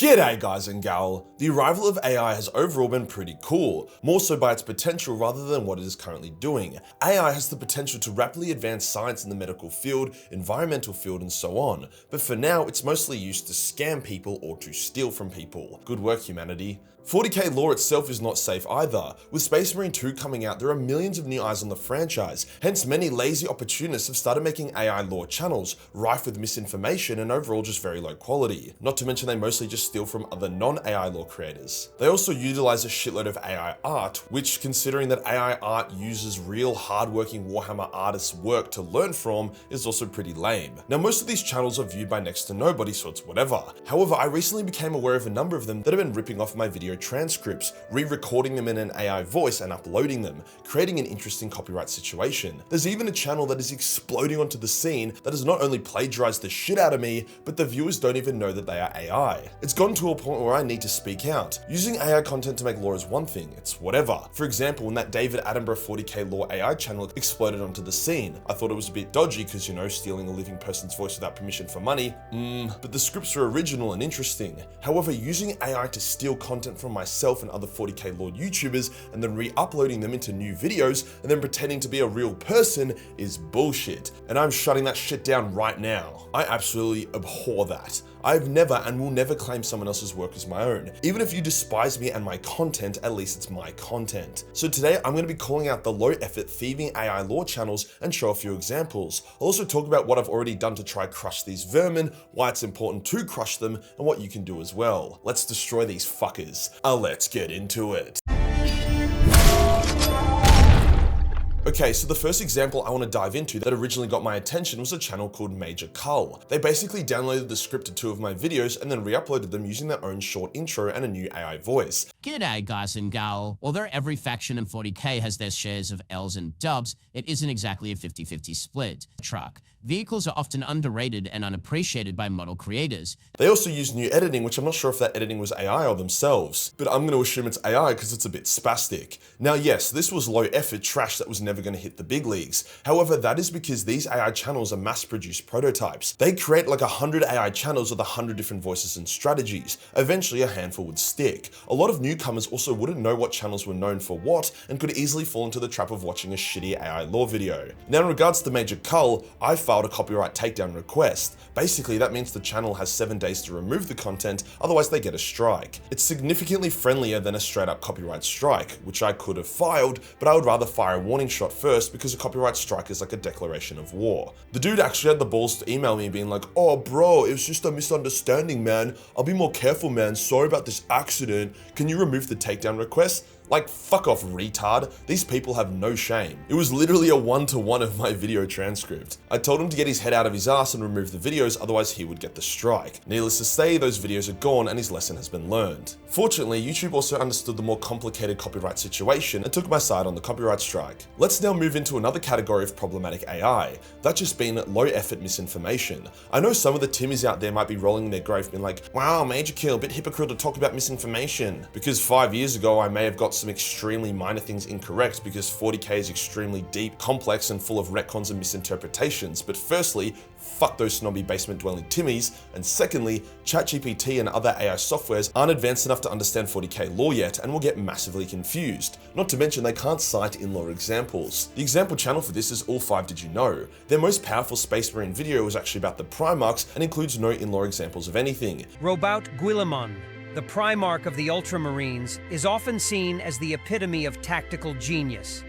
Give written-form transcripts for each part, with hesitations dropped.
G'day guys and gal. The arrival of AI has overall been pretty cool, more so by its potential rather than what it is currently doing. AI has the potential to rapidly advance science in the medical field, environmental field and so on, but for now it's mostly used to scam people or to steal from people. Good work, humanity. 40k lore itself is not safe either. With Space Marine 2 coming out, there are millions of new eyes on the franchise, hence many lazy opportunists have started making AI lore channels, rife with misinformation and overall just very low quality. Not to mention they mostly just steal from other non-AI lore creators. They also utilize a shitload of AI art, which, considering that AI art uses real hardworking Warhammer artists' work to learn from, is also pretty lame. Now most of these channels are viewed by next to nobody, so it's whatever. However, I recently became aware of a number of them that have been ripping off my video transcripts, re-recording them in an AI voice and uploading them, creating an interesting copyright situation. There's even a channel that is exploding onto the scene that has not only plagiarized the shit out of me, but the viewers don't even know that they are AI. It's gone to a point where I need to speak out. Using AI content to make lore is one thing, it's whatever. For example, when that David Attenborough 40k lore AI channel exploded onto the scene, I thought it was a bit dodgy because, you know, stealing a living person's voice without permission for money, but the scripts are original and interesting. However, using AI to steal content from myself and other 40k lore YouTubers and then re-uploading them into new videos and then pretending to be a real person is bullshit, and I'm shutting that shit down right now. I absolutely abhor that. I've never and will never claim someone else's work as my own. Even if you despise me and my content, at least it's my content. So today I'm going to be calling out the low effort thieving AI lore channels and show a few examples. I'll also talk about what I've already done to try crush these vermin, why it's important to crush them, and what you can do as well. Let's destroy these fuckers. Let's get into it. Okay, so the first example I want to dive into that originally got my attention was a channel called Majorkill. They basically downloaded the script to two of my videos and then re-uploaded them using their own short intro and a new AI voice. G'day guys and gal. Although every faction in 40k has their shares of L's and dubs, it isn't exactly a 50-50 split. Truck. Vehicles are often underrated and unappreciated by model creators. They also use new editing, which I'm not sure if that editing was AI or themselves, but I'm going to assume it's AI because it's a bit spastic. Now yes, this was low effort trash that was never going to hit the big leagues. However, that is because these AI channels are mass-produced prototypes. They create like 100 AI channels with 100 different voices and strategies. Eventually a handful would stick. A lot of newcomers also wouldn't know what channels were known for what and could easily fall into the trap of watching a shitty AI lore video. Now in regards to Majorkill, I filed a copyright takedown request. Basically that means the channel has 7 days to remove the content, otherwise they get a strike. It's significantly friendlier than a straight up copyright strike, which I could have filed, but I would rather fire a warning shot first because a copyright strike is like a declaration of war. The dude actually had the balls to email me being like, "Oh bro, it was just a misunderstanding, man. I'll be more careful, man. Sorry about this accident. Can you remove the takedown request?" Like, fuck off, retard. These people have no shame. It was literally a 1-to-1 of my video transcript. I told him to get his head out of his ass and remove the videos, otherwise he would get the strike. Needless to say, those videos are gone and his lesson has been learned. Fortunately, YouTube also understood the more complicated copyright situation and took my side on the copyright strike. Let's now move into another category of problematic AI. That's just been low effort misinformation. I know some of the Timmies out there might be rolling in their grave being like, "Wow, Majorkill, a bit hypocritical to talk about misinformation." Because 5 years ago, I may have got some extremely minor things incorrect because 40k is extremely deep, complex, and full of retcons and misinterpretations. But firstly, fuck those snobby basement dwelling Timmies, and secondly, ChatGPT and other AI softwares aren't advanced enough to understand 40k lore yet and will get massively confused. Not to mention they can't cite in-lore examples. The example channel for this is All 5 Did You Know? Their most powerful Space Marine video was actually about the Primarchs and includes no in-lore examples of anything. Robout Guilliman, the Primarch of the Ultramarines, is often seen as the epitome of tactical genius.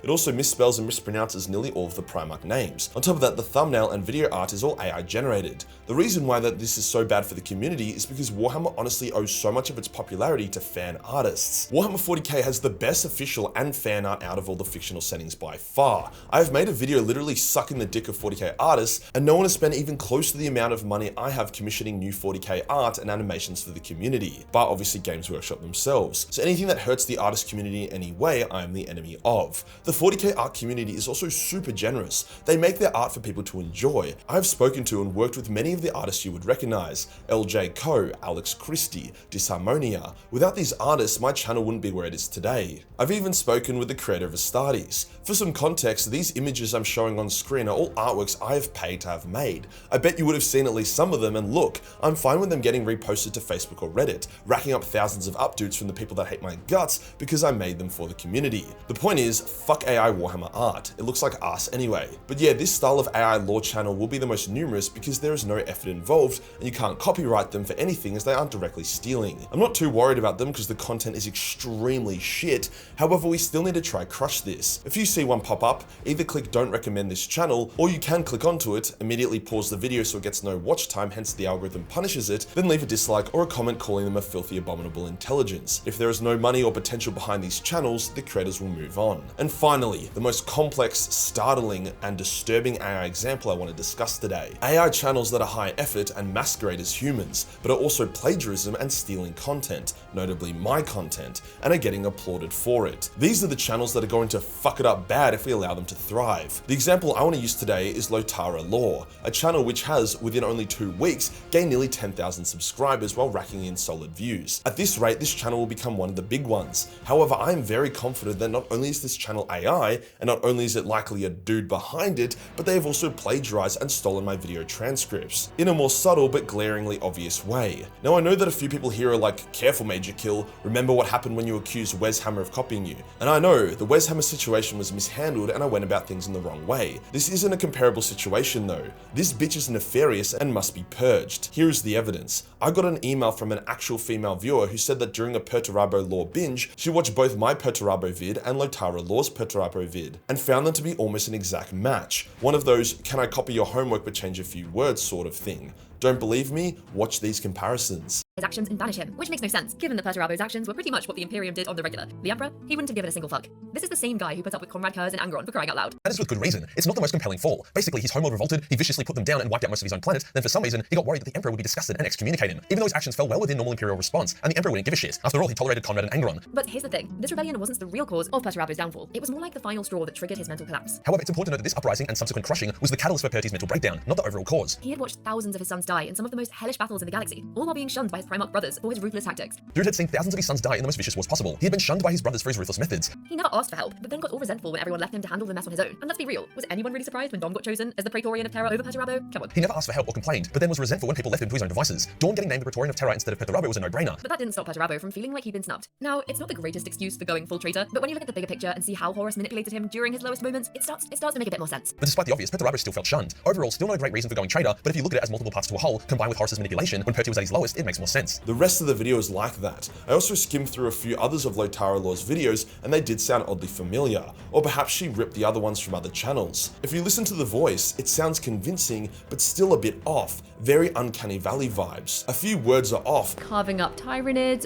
It also misspells and mispronounces nearly all of the Primarch names. On top of that, the thumbnail and video art is all AI generated. The reason why this is so bad for the community is because Warhammer honestly owes so much of its popularity to fan artists. Warhammer 40k has the best official and fan art out of all the fictional settings by far. I have made a video literally sucking the dick of 40k artists, and no one has spent even close to the amount of money I have commissioning new 40k art and animations for the community, but obviously Games Workshop themselves. So anything that hurts the artist community in any way, I am the enemy of. The 40k art community is also super generous. They make their art for people to enjoy. I've spoken to and worked with many of the artists you would recognize: LJ Co, Alex Christie, Disharmonia. Without these artists, my channel wouldn't be where it is today. I've even spoken with the creator of Astartes. For some context, these images I'm showing on screen are all artworks I have paid to have made. I bet you would have seen at least some of them, and look, I'm fine with them getting reposted to Facebook or Reddit, racking up thousands of updates from the people that hate my guts because I made them for the community. The point is, fuck AI Warhammer art. It looks like ass anyway. But yeah, this style of AI lore channel will be the most numerous because there is no effort involved and you can't copyright them for anything as they aren't directly stealing. I'm not too worried about them because the content is extremely shit. However, we still need to try crush this. If you see one pop up, either click don't recommend this channel, or you can click onto it, immediately pause the video so it gets no watch time, hence the algorithm punishes it, then leave a dislike or a comment calling them a filthy abominable intelligence. If there is no money or potential behind these channels, the creators will move on. And finally, the most complex, startling, and disturbing AI example I want to discuss today. AI channels that are high effort and masquerade as humans, but are also plagiarism and stealing content, notably my content, and are getting applauded for it. These are the channels that are going to fuck it up bad if we allow them to thrive. The example I want to use today is Lotara Lore, a channel which has, within only 2 weeks, gained nearly 10,000 subscribers while racking in solid views. At this rate, this channel will become one of the big ones. However, I am very confident that not only is this channel AI, and not only is it likely a dude behind it, but they have also plagiarized and stolen my video transcripts, in a more subtle but glaringly obvious way. Now, I know that a few people here are like, careful Majorkill, remember what happened when you accused Warhammer of copying you. And I know, the Warhammer situation was mishandled and I went about things in the wrong way. This isn't a comparable situation though. This bitch is nefarious and must be purged. Here is the evidence. I got an email from an actual female viewer who said that during a Perturabo lore binge, she watched both my Perturabo vid and Lotara Lore's Perturabo vid, and found them to be almost an exact match. One of those, can I copy your homework but change a few words sort of thing. Don't believe me? Watch these comparisons. His actions and banish him, which makes no sense, given that Perturabo's actions were pretty much what the Imperium did on the regular. The Emperor, he wouldn't have given a single fuck. This is the same guy who puts up with Conrad Kurz and Angron for crying out loud. And it's with good reason. It's not the most compelling fall. Basically, his homeworld revolted, he viciously put them down and wiped out most of his own planet, then for some reason, he got worried that the Emperor would be disgusted and excommunicate him, even though his actions fell well within normal Imperial response, and the Emperor wouldn't give a shit. After all, he tolerated Conrad and Angron. But here's the thing, this rebellion wasn't the real cause of Perturabo's downfall. It was more like the final straw that triggered his mental collapse. However, it's important to note that this uprising and subsequent crushing was the catalyst for Pert's mental breakdown, not the overall cause. He had watched thousands of his sons die in some of the most hellish battles in the galaxy, all while being shunned by his Primarch brothers for his ruthless tactics. Dude had seen thousands of his sons die in the most vicious wars possible. He had been shunned by his brothers for his ruthless methods. He never asked for help, but then got all resentful when everyone left him to handle the mess on his own. And let's be real, was anyone really surprised when Dom got chosen as the Praetorian of Terra over Perturabo? Come on. He never asked for help or complained, but then was resentful when people left him to his own devices. Dawn getting named the Praetorian of Terra instead of Perturabo was a no-brainer. But that didn't stop Perturabo from feeling like he'd been snubbed. Now, it's not the greatest excuse for going full traitor, but when you look at the bigger picture and see how Horus manipulated him during his lowest moments, it starts to make a bit more sense. But despite the obvious, Perturabo still felt shunned. Overall, still not a great reason for going traitor, but if you look at it as multiple parts to a whole, combined with Horus's manipulation, when Perty was at his lowest, it makes more sense. The rest of the video is like that. I also skimmed through a few others of Lotara Lore's videos and they did sound oddly familiar, or perhaps she ripped the other ones from other channels. If you listen to the voice, it sounds convincing, but still a bit off. Very Uncanny Valley vibes. A few words are off, Carving up Tyranids,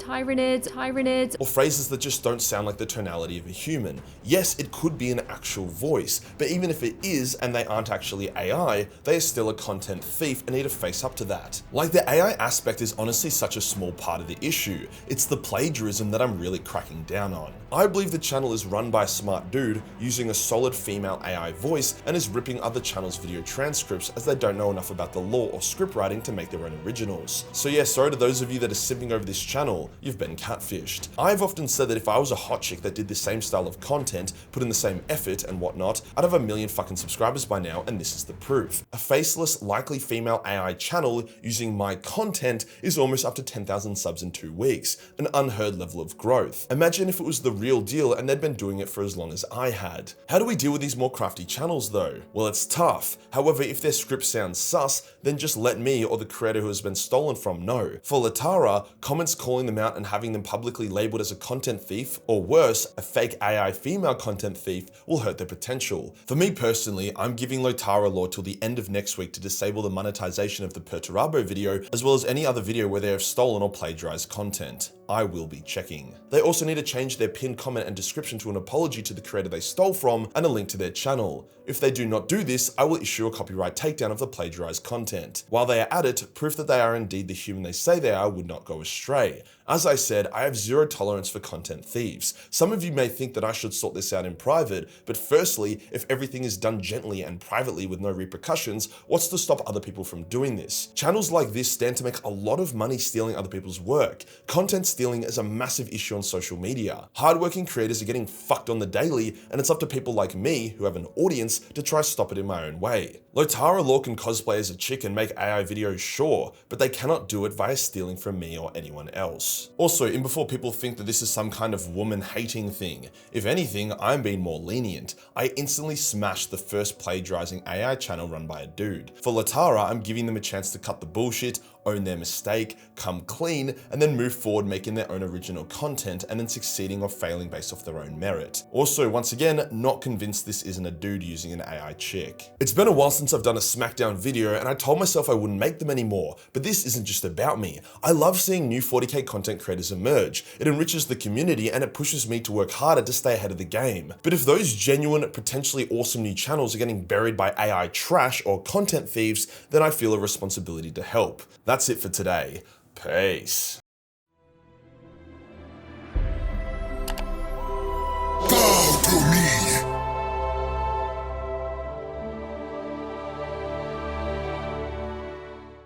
or phrases that just don't sound like the tonality of a human. Yes, it could be an actual voice, but even if it is and they aren't actually AI, they are still a content thief and need to face up to that. Like, the AI aspect is honestly such a small part of the issue. It's the plagiarism that I'm really cracking down on. I believe the channel is run by a smart dude using a solid female AI voice and is ripping other channels' video transcripts as they don't know enough about the lore or script writing to make their own originals. So yeah, sorry to those of you that are simping over this channel, you've been catfished. I've often said that if I was a hot chick that did the same style of content, put in the same effort and whatnot, I'd have 1 million fucking subscribers by now, and this is the proof. A faceless, likely female AI channel using my content is almost up to 10,000 subs in 2 weeks, an unheard level of growth. Imagine if it was the real deal and they'd been doing it for as long as I had. How do we deal with these more crafty channels though? Well, it's tough. However, if their script sounds sus, then just let me or the creator who has been stolen from know. For Lotara, comments calling them out and having them publicly labeled as a content thief, or worse, a fake AI female content thief, will hurt their potential. For me personally, I'm giving Lotara Lore till the end of next week to disable the monetization of the Perturabo video, as well as any other video where they have stolen or plagiarized content. I will be checking. They also need to change their pinned comment and description to an apology to the creator they stole from and a link to their channel. If they do not do this, I will issue a copyright takedown of the plagiarized content. While they are at it, proof that they are indeed the human they say they are would not go astray. As I said, I have zero tolerance for content thieves. Some of you may think that I should sort this out in private, but firstly, if everything is done gently and privately with no repercussions, what's to stop other people from doing this? Channels like this stand to make a lot of money stealing other people's work. Content stealing is a massive issue on social media. Hardworking creators are getting fucked on the daily, and it's up to people like me, who have an audience, to try stop it in my own way. Lotara Law can cosplay as a chick and make AI videos, sure, but they cannot do it via stealing from me or anyone else. Also, in before people think that this is some kind of woman-hating thing, if anything, I'm being more lenient. I instantly smashed the first plagiarizing AI channel run by a dude. For Lotara, I'm giving them a chance to cut the bullshit, own their mistake, come clean, and then move forward making their own original content and then succeeding or failing based off their own merit. Also, once again, not convinced this isn't a dude using an AI chick. It's been a while since I've done a SmackDown video and I told myself I wouldn't make them anymore, but this isn't just about me. I love seeing new 40k content creators emerge. It enriches the community and it pushes me to work harder to stay ahead of the game. But if those genuine, potentially awesome new channels are getting buried by AI trash or content thieves, then I feel a responsibility to help. That's it for today. Peace.